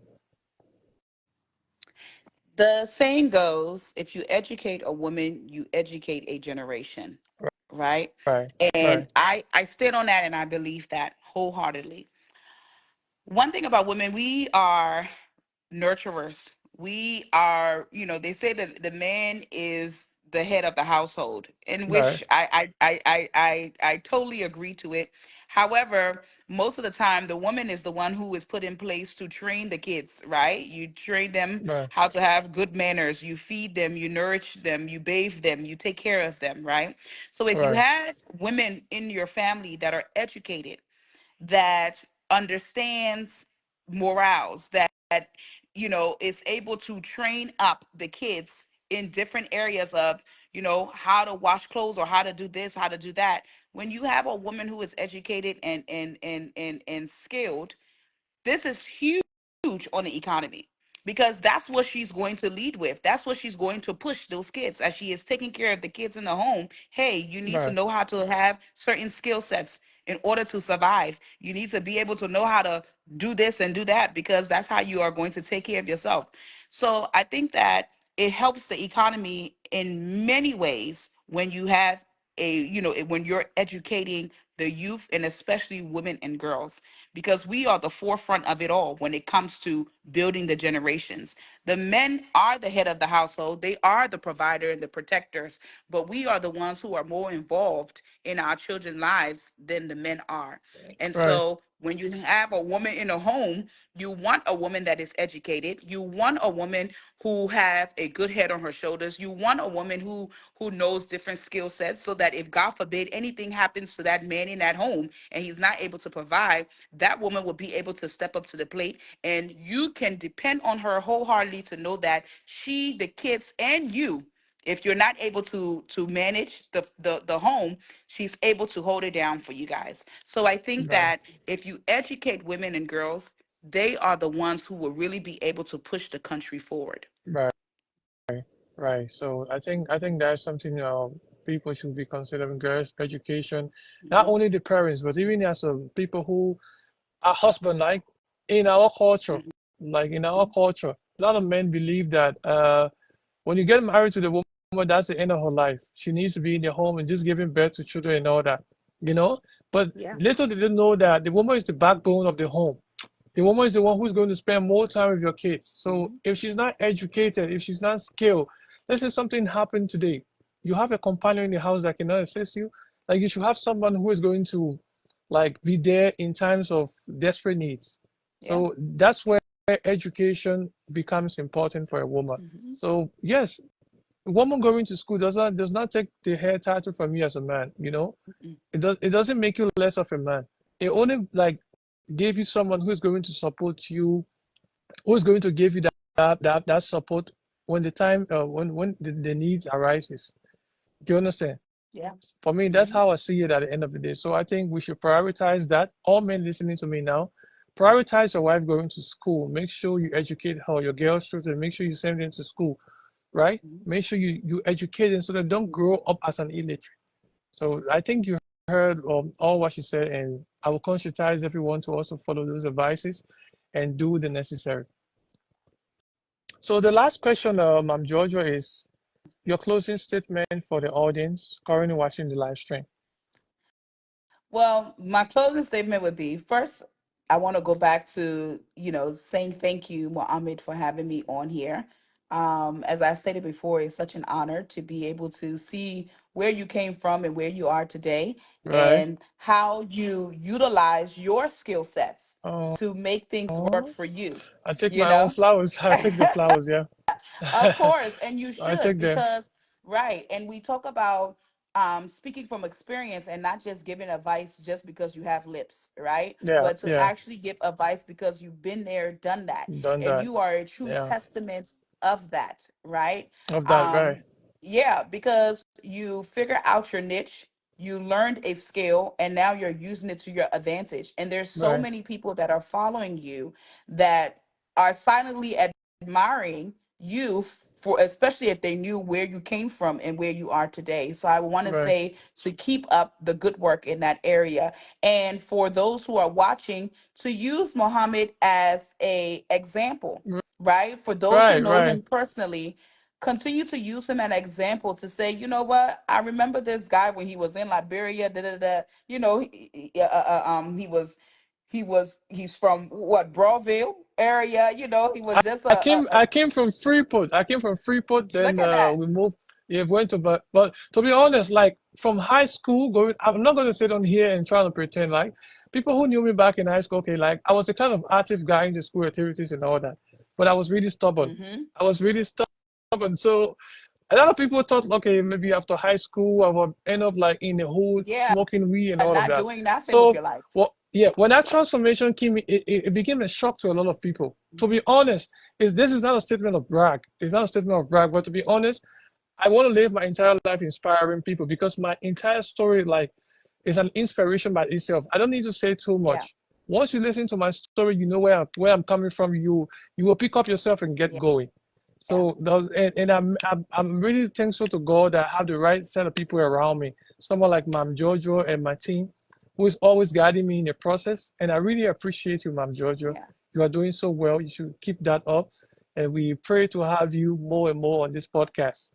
The saying goes, if you educate a woman, you educate a generation, right? Right, And right, I stand on that and I believe that wholeheartedly. One thing about women, we are nurturers. We are, they say that the man is the head of the household, in right, which I totally agree to it. However, most of the time, the woman is the one who is put in place to train the kids, right? You train them right, how to have good manners, you feed them, you nourish them, you bathe them, you take care of them, right? So if you right, have women in your family that are educated, that understands morals, that is able to train up the kids in different areas of how to wash clothes or how to do this, how to do that. When you have a woman who is educated and skilled, this is huge on the economy, because that's what she's going to lead with. That's what she's going to push those kids as she is taking care of the kids in the home. Hey, you need to right, know how to have certain skill sets in order to survive. You need to be able to know how to do this and do that, because that's how you are going to take care of yourself. So I think that it helps the economy in many ways when you have when you're educating the youth, and especially women and girls, because we are the forefront of it all when it comes to building the generations. The men are the head of the household, they are the provider and the protectors, but we are the ones who are more involved in our children's lives than the men are. And right, so when you have a woman in a home, you want a woman that is educated, you want a woman who have a good head on her shoulders, you want a woman who knows different skill sets, so that if God forbid anything happens to that man in that home and he's not able to provide, that woman will be able to step up to the plate, and you can depend on her wholeheartedly to know that she, the kids, and you, if you're not able to manage the home, she's able to hold it down for you guys. So I think right, that if you educate women and girls, they are the ones who will really be able to push the country forward. right, right. So I think that's something people should be considering girls' education, not Mhm, only the parents, but even as people who are husband like in our culture, mhm, like in our culture, a lot of men believe that when you get married to the woman, that's the end of her life. She needs to be in the home and just giving birth to children and all that, you know. But yeah. little did they know that the woman is the backbone of the home. The woman is the one who's going to spend more time with your kids. So Mhm, if she's not educated, if she's not skilled, let's say something happened today, you have a companion in the house that cannot assist you. Like you should have someone who is going to like be there in times of desperate needs. yeah. So that's where education becomes important for a woman. Mhm, So yes, a woman going to school does not take the hair title from you as a man, you know? mhm, It doesn't make you less of a man. It only like gave you someone who's going to support you, who's going to give you that support when the time when the needs arises. Do you understand? yeah. For me, that's Mhm, how I see it at the end of the day. So I think we should prioritize that. All men listening to me now, prioritize your wife going to school. Make sure you educate her, your girls' children. Make sure you send them to school. right? Mhm. Make sure you educate them so they don't grow up as an illiterate. So I think you heard all what she said, and I will conscientize everyone to also follow those advices and do the necessary. So the last question, Georgia, is your closing statement for the audience currently watching the live stream. Well, my closing statement would be first, I want to go back to, saying thank you, Mohammed, for having me on here. As I stated before, it's such an honor to be able to see where you came from and where you are today, Right? and how you utilize your skill sets Oh, to make things work for you, I take you my own know? flowers. I take the flowers, yeah. Of course, and you I should, take them. because right, and we talk about speaking from experience and not just giving advice just because you have lips, right? Yeah, But to yeah. actually give advice because you've been there, done that, Done and that. you are a true Yeah. testament of that, right? Of that, right. Um yeah, because you figure out your niche, you learned a skill, and now you're using it to your advantage. And there's so Right. many people that are following you that are silently admiring you for, especially if they knew where you came from and where you are today. So I want to Right. say to keep up the good work in that area, and for those who are watching, to use Muhammad as a example, right? For those who Right, know right. him personally, continue to use him as an example to say, you know what, I remember this guy when he was in Liberia, da da da. He's from what, Broadville area. He was just I came from Freeport. I came from Freeport. Then look at that. we moved. Yeah, went to but to be honest, like from high school, going. I'm not going to sit on here and try to pretend like people who knew me back in high school. Okay, like I was a kind of active guy in the school activities and all that, but I was really stubborn. Mm-hmm. I was really stubborn. So a lot of people thought, okay, maybe after high school, I would end up like in the hood, Yeah, smoking weed and all of not that. doing nothing with So, your life. well, yeah, when that transformation came, it became a shock to a lot of people. To be honest, this is not a statement of brag. It's not a statement of brag, but to be honest, I want to live my entire life inspiring people because my entire story, like, is an inspiration by itself. I don't need to say too Yeah, much. Once you listen to my story, you know where I'm coming from. You will pick up yourself and get yeah, going. yeah, So and I'm really thankful to God that I have the right set of people around me. Someone like Mom Jojo and my team, who is always guiding me in the process. And I really appreciate you, Mom Jojo. yeah. You are doing so well. You should keep that up. And we pray to have you more and more on this podcast.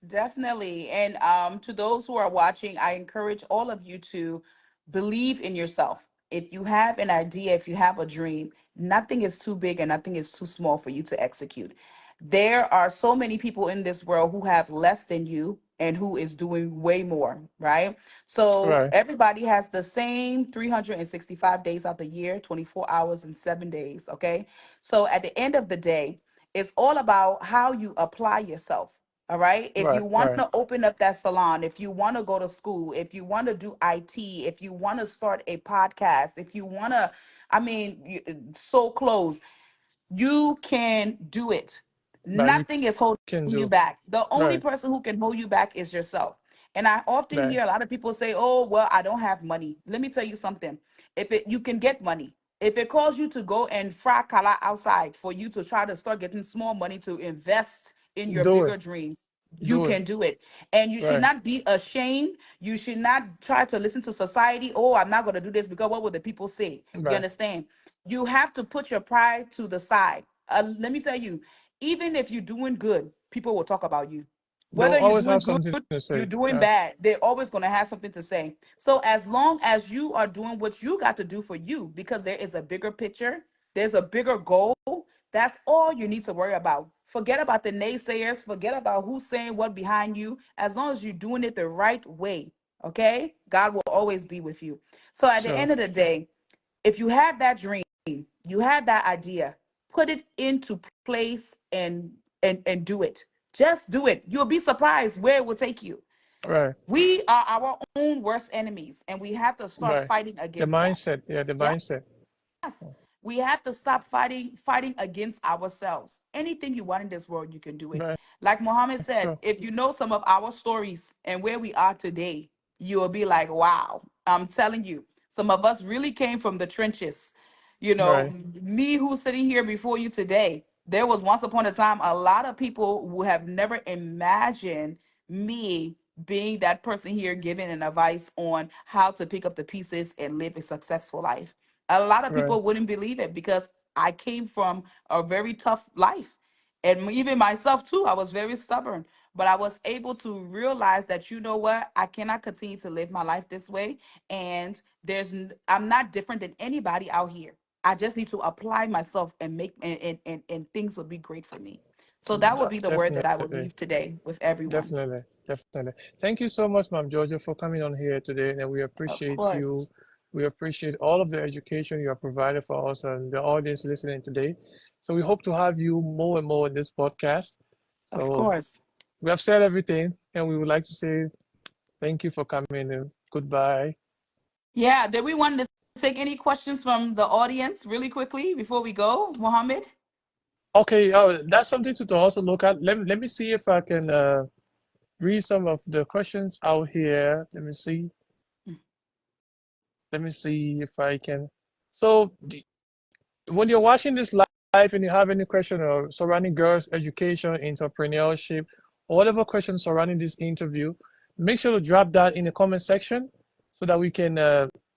Definitely. And to those who are watching, I encourage all of you to believe in yourself. If you have an idea, if you have a dream, nothing is too big and nothing is too small for you to execute. There are so many people in this world who have less than you and who is doing way more, right? So Right, everybody has the same 365 days out the year, 24 hours and 7 days, okay? So at the end of the day, it's all about how you apply yourself. All right. If right, you want right. to open up that salon, if you want to go to school, if you want to do IT, if you want to start a podcast, if you want to, sew clothes, you can do it. Right, we Nothing is holding can you do. back. The only Right, person who can hold you back is yourself. And I often right. hear a lot of people say, "Oh, well, I don't have money." Let me tell you something. If it you can get money. If it calls you to go and fry kala outside for you to try to start getting small money to invest in your Do it. bigger dreams, you Do it. can do it. And you should Right, not be ashamed. You should not try to listen to society. "Oh, I'm not going to do this because what will the people say?" You right. understand? You have to put your pride to the side. Let me tell you, even if you're doing good, people will talk about you. They'll Whether you're always doing have good, something to you're say. doing Yeah, bad, they're always going to have something to say. So as long as you are doing what you got to do for you, because there is a bigger picture, there's a bigger goal, that's all you need to worry about. Forget about the naysayers, forget about who's saying what behind you. As long as you're doing it the right way, okay? God will always be with you. So at the sure. end of the day, if you have that dream, you have that idea, put it into place and do it. Just do it. You'll be surprised where it will take you. Right, We are our own worst enemies, and we have to start right. fighting The against that. mindset. Yeah, the Yeah. mindset. Yes. We have to stop fighting against ourselves. Anything you want in this world, you can do it. Right, Like Muhammad said, sure. if you know some of our stories and where we are today, you will be like, wow, I'm telling you, some of us really came from the trenches. Right, Me who's sitting here before you today, there was once upon a time a lot of people who have never imagined me being that person here giving an advice on how to pick up the pieces and live a successful life. A lot of Right. people wouldn't believe it because I came from a very tough life. And even myself too, I was very stubborn. But I was able to realize that, you know what, I cannot continue to live my life this way. And I'm not different than anybody out here. I just need to apply myself and make and things will be great for me. So that would be the word that I would Definitely. leave today with everyone. Definitely. Definitely. Thank you so much, Ma'am Georgia, for coming on here today. And we Of appreciate you. course. We appreciate all of the education you have provided for us and the audience listening today. So we hope to have you more and more in this podcast. Of So course. we have said everything, and we would like to say thank you for coming and goodbye. Yeah. Did we want to take any questions from the audience really quickly before we go, Mohammed? Okay, that's something to also look at. Let me see if I can read some of the questions out here. Let me see. Let me see if I can. So, when you're watching this live and you have any question or surrounding girls' education, entrepreneurship, or whatever questions surrounding this interview, make sure to drop that in the comment section so that we can.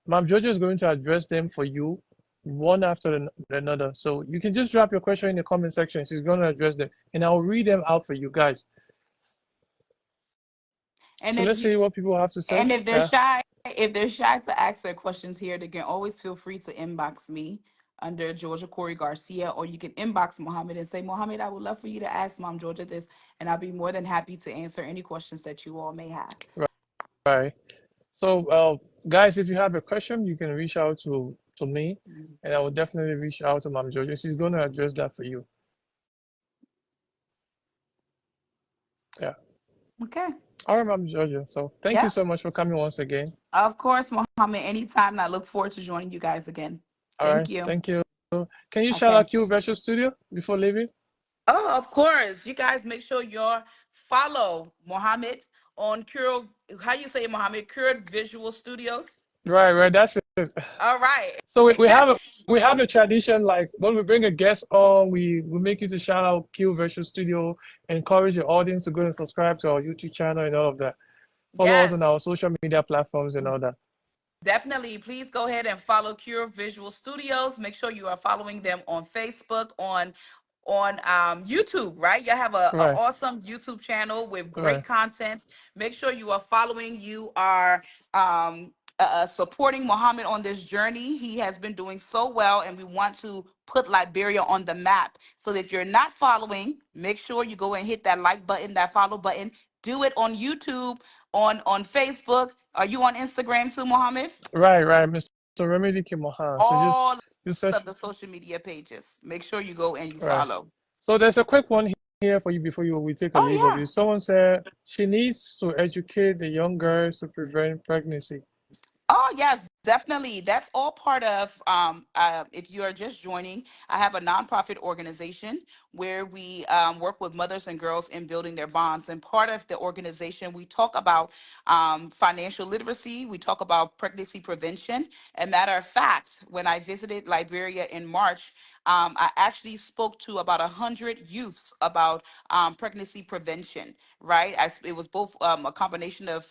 Ma'am Jojo is going to address them for you one after another. So you can just drop your question in the comment section. She's going to address them, and I'll read them out for you guys. And So if let's you see what people have to say. and if they're Yeah, shy, if they're shy to ask their questions here, they can always feel free to inbox me under Georgia Khoury Garcia, or you can inbox Mohammed and say, Mohammed, I would love for you to ask Mom Georgia this, and I'll be more than happy to answer any questions that you all may have. right. So, guys, if you have a question, you can reach out to me, Mm. and I will definitely reach out to Mom Jojo. She's going to address that for you. Yeah. Okay. All right, Mom Jojo. So, thank you Yeah. so much for coming once again. Of course, Mohammed. Anytime. And I look forward to joining you guys again. All Thank right. you. Thank you. Can you shout Okay. out Q Virtual Studio before leaving? Oh, of course. You guys make sure you're follow Mohammed on Cure. How you say it, Mohammed? Cured Visual Studios. Right, right. That's it. All right. So we have a tradition like when we bring a guest on, we make you to shout out Q Virtual Studio, encourage your audience to go and subscribe to our YouTube channel and all of that. Follow us Yes. on our social media platforms and all that. Definitely. Please go ahead and follow Cure Visual Studios. Make sure you are following them on Facebook, on YouTube, right? You have a Right, awesome YouTube channel with great right. content. Make sure you are following. You are supporting Muhammad on this journey. He has been doing so well, and we want to put Liberia on the map. So if you're not following, make sure you go and hit that like button, that follow button. Do it on YouTube, on Facebook. Are you on Instagram too, Muhammad? Right, right, Mr. Remedy Kimohan. So All just search of the social media pages. Make sure you go and you right. follow. So there's a quick one here for you before we take a Oh leave of yeah. you. Someone said she needs to educate the young girls to prevent pregnancy. Oh yes, definitely. That's all part of. If you are just joining, I have a nonprofit organization where we work with mothers and girls in building their bonds. And part of the organization, we talk about financial literacy. We talk about pregnancy prevention. And matter of fact, when I visited Liberia in March, I actually spoke to about 100 youths about pregnancy prevention. Right, it was both a combination of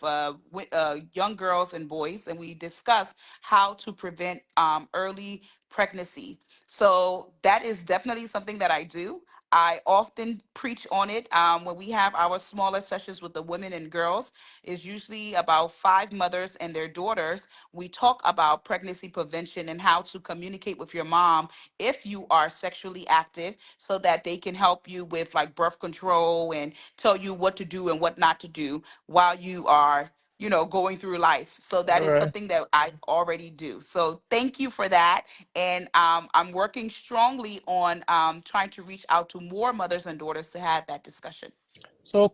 young girls and boys, and we discussed how to prevent early pregnancy. So that is definitely something that I do. I often preach on it when we have our smaller sessions with the women and girls. Is usually about five mothers and their daughters. We talk about pregnancy prevention and how to communicate with your mom if you are sexually active, so that they can help you with like birth control and tell you what to do and what not to do while you are going through life. So that is Right. something that I already do. So thank you for that. And I'm working strongly on trying to reach out to more mothers and daughters to have that discussion. So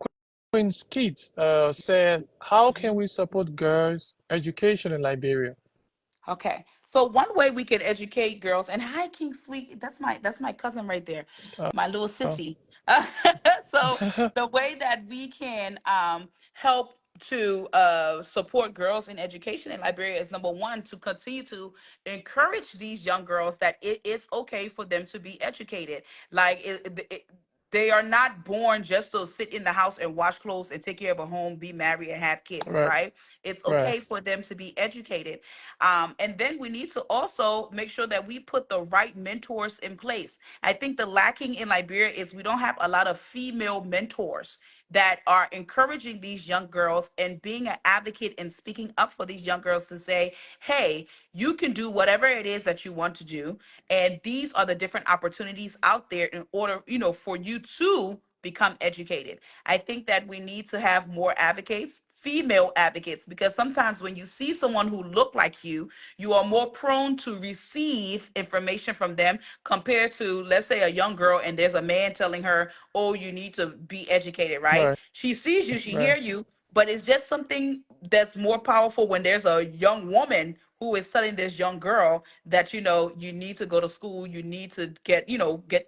Queen Skeet said, how can we support girls' education in Liberia? Okay. So one way we can educate girls, and hi King Sweet, that's my cousin right there, Uh, my little oh. sissy. So the way that we can help support girls in education in Liberia is number one, to continue to encourage these young girls that it's okay for them to be educated. Like they are not born just to sit in the house and wash clothes and take care of a home, be married, and have kids, Right. right? It's Right. okay for them to be educated. And then we need to also make sure that we put the right mentors in place. I think the lacking in Liberia is we don't have a lot of female mentors that are encouraging these young girls and being an advocate and speaking up for these young girls to say, hey, you can do whatever it is that you want to do. And these are the different opportunities out there in order, for you to become educated. I think that we need to have more advocates, female advocates, because sometimes when you see someone who look like you are more prone to receive information from them compared to, let's say, a young girl and there's a man telling her, oh, you need to be educated, right? Right. She sees you, she Right. hear you, but it's just something that's more powerful when there's a young woman who is telling this young girl that you need to go to school, you need to get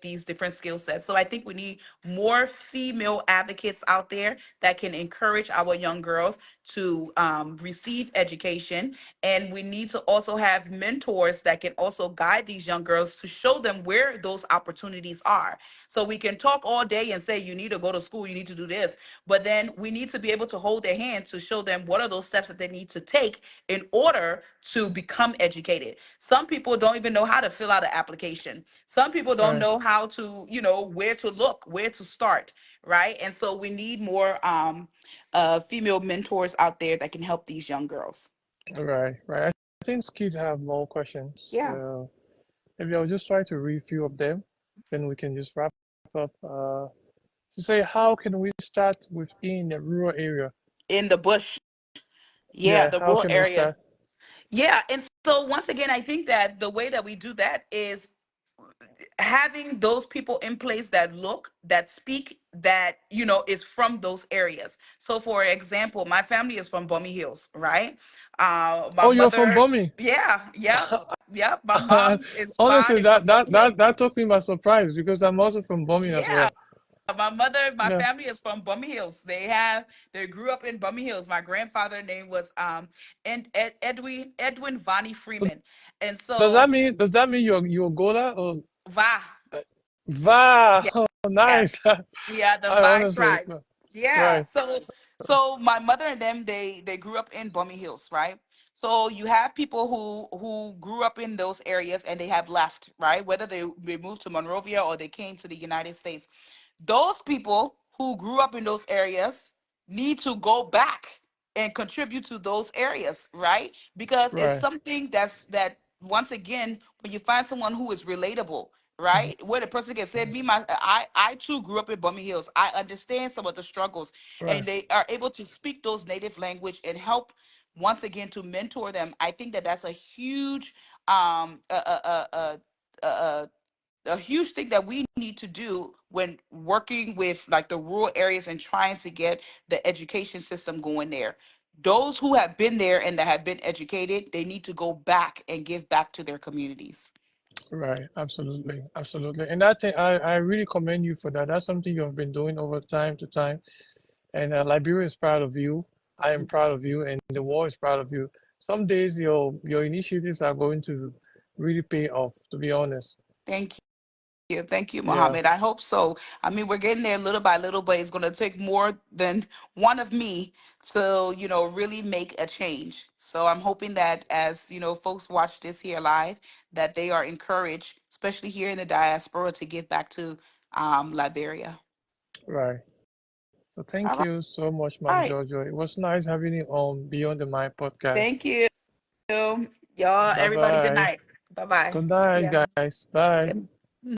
these different skill sets. So I think we need more female advocates out there that can encourage our young girls to receive education, and we need to also have mentors that can also guide these young girls to show them where those opportunities are. So we can talk all day and say you need to go to school, you need to do this, but then we need to be able to hold their hand to show them what are those steps that they need to take in order to become educated. Some people don't even know how to fill out an application. Some people don't Right. know how to, where to look, where to start, right? And so we need more female mentors out there that can help these young girls. Right. Right. I think kids have more questions. Yeah. Maybe I'll just try to read few of them, then we can just wrap up. To say, how can we start within a rural area? In the bush. Yeah, Yeah, the how rural can we areas. start? Yeah. And so once again, I think that the way that we do that is having those people in place that look, that speak, that is from those areas. So for example, my family is from Bummy Hills, right? My Oh, you're from mother, Bumi. yeah, yep, my mom is Honestly, fine from Bummy Hills. that took me by surprise because I'm also from Bumi as Yeah, well. my Yeah. family is from Bummy Hills. They grew up in Bummy Hills. My grandfather name was Edwin Vonnie So Freeman. And so does that mean you're Gola or Va. uh, Va? Yeah. Oh, nice. Yeah, the I Vi honestly, tribes. Yeah. right, So my mother and them, they grew up in Bummy Hills, right? So you have people who grew up in those areas and they have left, right? Whether they moved to Monrovia or they came to the United States. Those people who grew up in those areas need to go back and contribute to those areas, right? Because it's right. something that once again, when you find someone who is relatable, Mhm. right, where the person can say, me, I too grew up in Bummy Hills, I understand some of the struggles, and Right, they are able to speak those native language and help once again to mentor them. I think that that's a huge um uh, uh, uh, uh, uh, uh, a huge thing that we need to do when working with like the rural areas and trying to get the education system going there. Those who have been there and that have been educated, they need to go back and give back to their communities. right. Absolutely, absolutely. And that thing, I really commend you for that. That's something you have been doing over time to time. And Liberia is proud of you. I am proud of you, and the world is proud of you. Some days your initiatives are going to really pay off, to be honest. Thank you. Thank you, Yeah, Mohammed. I hope so. I mean, we're getting there little by little, but it's going to take more than one of me to, really make a change. So I'm hoping that as, folks watch this here live, that they are encouraged, especially here in the diaspora, to give back to Liberia. right. So thank All you so much, Mom right. Jojo. It was nice having you on Beyond the Mind podcast. Thank you. Y'all, Bye everybody, good bye. night. Bye bye. Good See night, ya. guys. Bye. Good